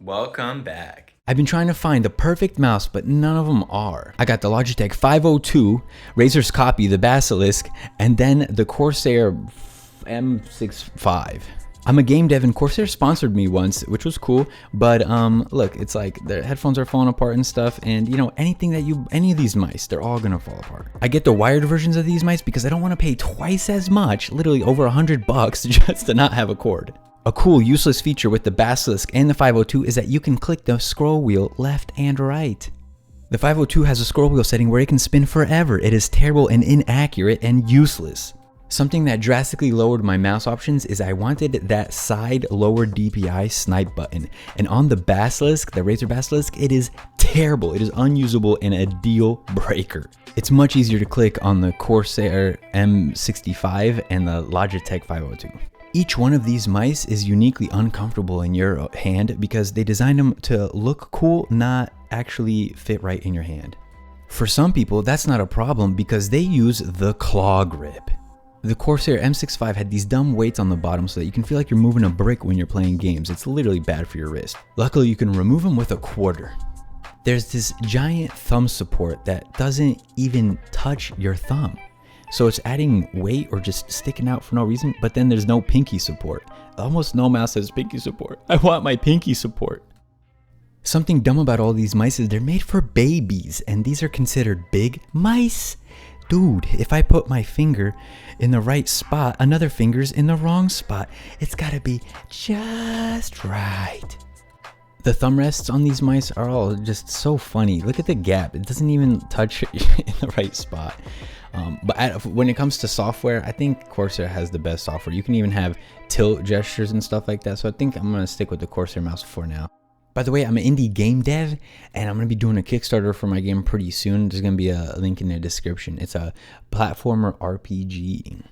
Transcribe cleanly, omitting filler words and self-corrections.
Welcome back. I've been trying to find the perfect mouse, but none of them are. I got the Logitech 502, Razer's Copy, the Basilisk, and then the Corsair M65. I'm a game dev and Corsair sponsored me once, which was cool, but look, it's like their headphones are falling apart and stuff, and you know, any of these mice, they're all gonna fall apart. I get the wired versions of these mice because I don't wanna pay twice as much, literally over $100 just to not have a cord. A cool, useless feature with the Basilisk and the 502 is that you can click the scroll wheel left and right. The 502 has a scroll wheel setting where it can spin forever. It is terrible and inaccurate and useless. Something that drastically lowered my mouse options is I wanted that side lower DPI snipe button. And on the Basilisk, the Razer Basilisk, it is terrible. It is unusable and a deal breaker. It's much easier to click on the Corsair M65 and the Logitech 502. Each one of these mice is uniquely uncomfortable in your hand because they designed them to look cool, not actually fit right in your hand. For some people, that's not a problem because they use the claw grip. The Corsair M65 had these dumb weights on the bottom so that you can feel like you're moving a brick when you're playing games. It's literally bad for your wrist. Luckily, you can remove them with a quarter. There's this giant thumb support that doesn't even touch your thumb. So it's adding weight or just sticking out for no reason, but then there's no pinky support. Almost no mouse has pinky support. I want my pinky support. Something dumb about all these mice is they're made for babies, and these are considered big mice. Dude, if I put my finger in the right spot, another finger's in the wrong spot. It's gotta be just right. The thumb rests on these mice are all just so funny. Look at the gap. It doesn't even touch in the right spot. When it comes to software, I think Corsair has the best software. You can even have tilt gestures and stuff like that. So I think I'm going to stick with the Corsair mouse for now. By the way, I'm an indie game dev and I'm going to be doing a Kickstarter for my game pretty soon. There's going to be a link in the description. It's a platformer RPG.